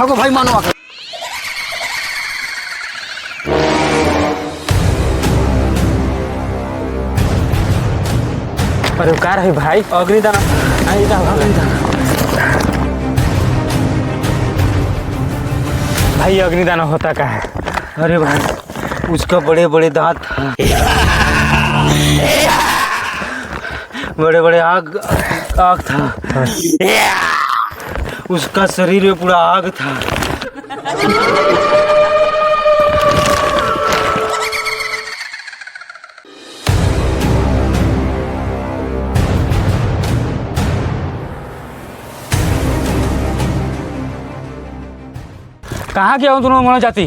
भागो भाई मानो आकर। अरे कार है भाई अग्निदान भाई अग्निदान होता का है। अरे भाई उसका बड़े बड़े दांत था, बड़े बड़े आग आग था, उसका शरीर में पूरा आग था। कहाँ के हो दोनों मानव जाति?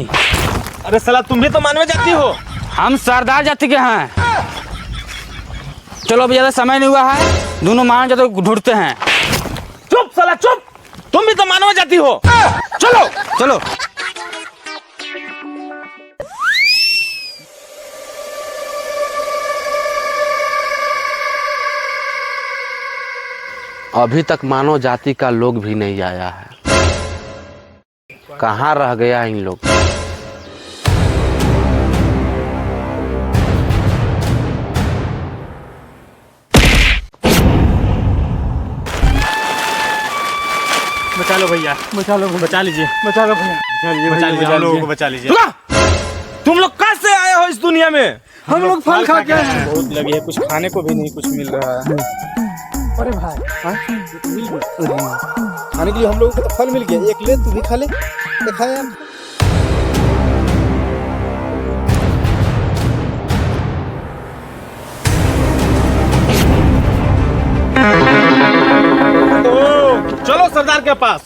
अरे साला तुम भी तो मानव जाति हो। हम सरदार जाति के हैं। चलो अभी ज्यादा समय नहीं हुआ है, दोनों मानव जाति को ढूंढते हैं। चुप साला चुप, तुम भी तो मानव जाति हो। चलो चलो। अभी तक मानव जाति का लोग भी नहीं आया है। कहाँ रह गया इन लोग? बचा लो भैया, बचा लो, बचा लीजिए, बचा लो भैया, बचा लीजिए, हम लोगों को बचा लीजिए। तुम लोग कहाँ से आए हो इस दुनिया में? हम लोग फल खा के आए हैं। बहुत लगी है, कुछ खाने को भी नहीं कुछ मिल रहा है। अरे भाई खाने के लिए हम लोगों को तो फल मिल गया, एक ले तू भी खा ले। खा यार। तो चलो सरदार के पास।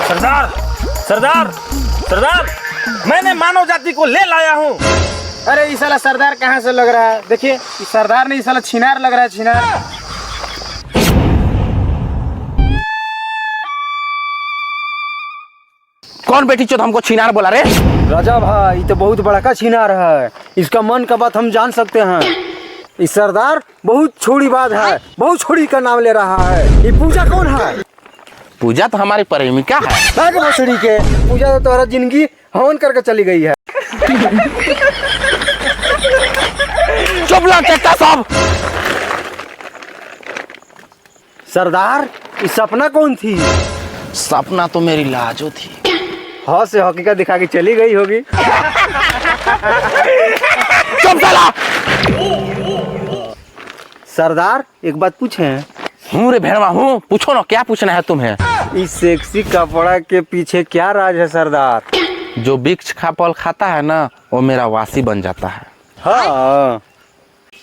सरदार सरदार सरदार, मैंने मानव जाति को ले लाया हूँ। अरे ये साला सरदार कहाँ से लग रहा है? देखिए ये सरदार नहीं, साला छिनार लग रहा है, छिनार। कौन बेटी चोद हमको छिनार बोला रे? राजा भाई ये तो बहुत बड़ा का छिनार है, इसका मन का बात हम जान सकते हैं। ये सरदार बहुत छोटी बात है, बहुत छोटी का नाम ले रहा है। ये पूजा कौन है? पूजा तो हमारी प्रेमिका है। भाग भोसड़ी के, पूजा तो तुम्हारा जिंदगी हवन करके चली गई है। चुप ला चट्टा साहब। सरदार ये सपना कौन थी? सपना तो मेरी लाजो थी। हाँ से हकीकत दिखा के चली गई होगी। चुप साला। सरदार एक बात पूछें? हूँ रे भेड़वा हूँ, पूछो ना क्या पूछना है तुम्हें। इस सेक्सी कपड़ा के पीछे क्या राज है सरदार? जो वृक्ष का फल खाता है ना वो मेरा वासी बन जाता है। हाँ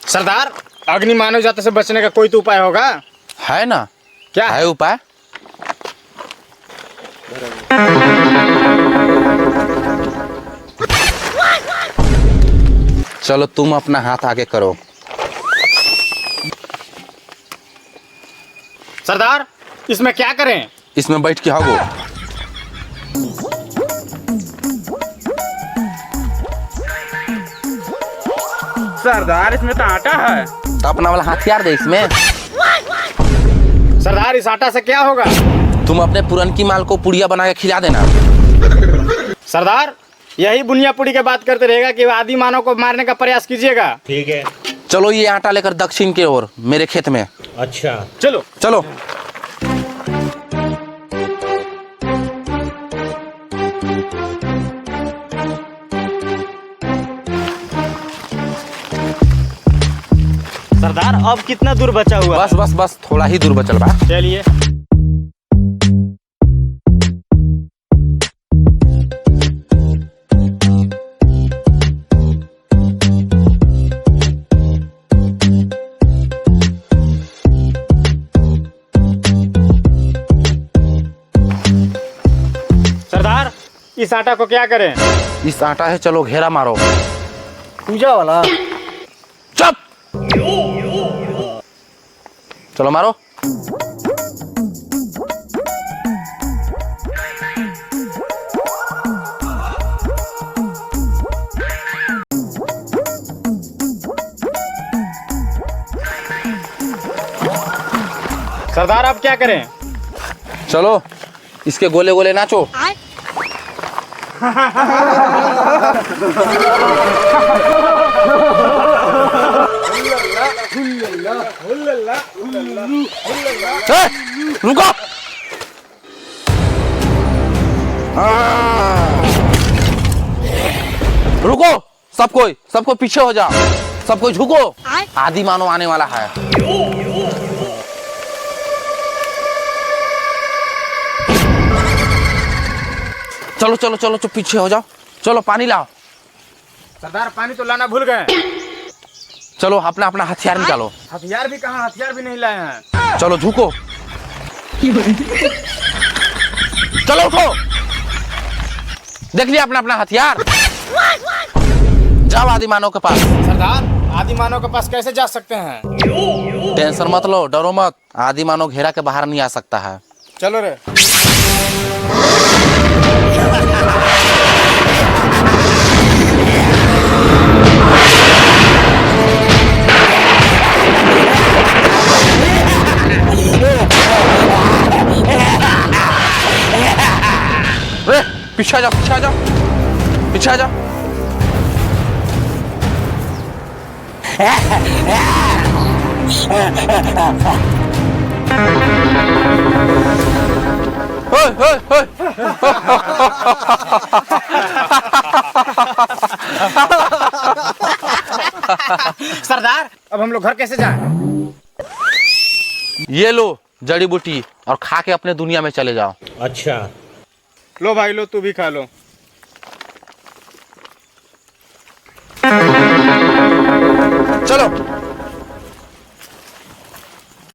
सरदार अग्नि मानव जाति से बचने का कोई तो उपाय होगा? है ना? क्या है उपाय? चलो तुम अपना हाथ आगे करो। सरदार इसमें क्या करें? इसमें बैठ के हागो। सरदार इसमें तो आटा है। तो अपना वाला हथियार दे इसमें। सरदार इस आटा से क्या होगा? तुम अपने पुरनकी माल को पुड़िया बना के खिला देना। सरदार यही बुनियापुरी के बात करते रहेगा कि आदि मानव को मारने का प्रयास कीजिएगा। ठीक है। चलो ये आटा लेकर दक्षिण की ओर मेरे खेत में। अच्छा चलो चलो। सरदार अब कितना दूर बचा हुआ? बस बस बस थोड़ा ही दूर बचल बा। चलिए। सरदार इस आटा को क्या करें? इस आटा है, चलो घेरा मारो। पूजा वाला। चुप। चलो मारो। सरदार अब क्या करें? चलो इसके गोले गोले नाचो। ए, रुको। रुको सबको पीछे हो जाओ, सबको झुको। आदि मानव आने वाला है। चलो चलो चलो चलो पीछे हो जाओ। चलो पानी लाओ। सरदार पानी तो लाना भूल गए। चलो अपना अपना हथियार निकालो। हथियार भी कहाँ, हथियार भी नहीं लाए हैं। चलो झुको। चलो उठो। देख लिया अपना अपना हथियार। जाओ आदि मानव के पास। सरदार आदि मानव के पास कैसे जा सकते हैं? टेंशन मत लो, डरो मत। आदि मानव घेरा के बाहर नहीं आ सकता है। चलो रे। पीछे आ जाओ, पीछे आ जाओ, पीछे आ जाओ। ओए, ओए, ओए। सरदार अब हम लोग घर कैसे जाएं? ये लो जड़ी बूटी और खा के अपने दुनिया में चले जाओ। लो भाई लो, तू भी खा लो।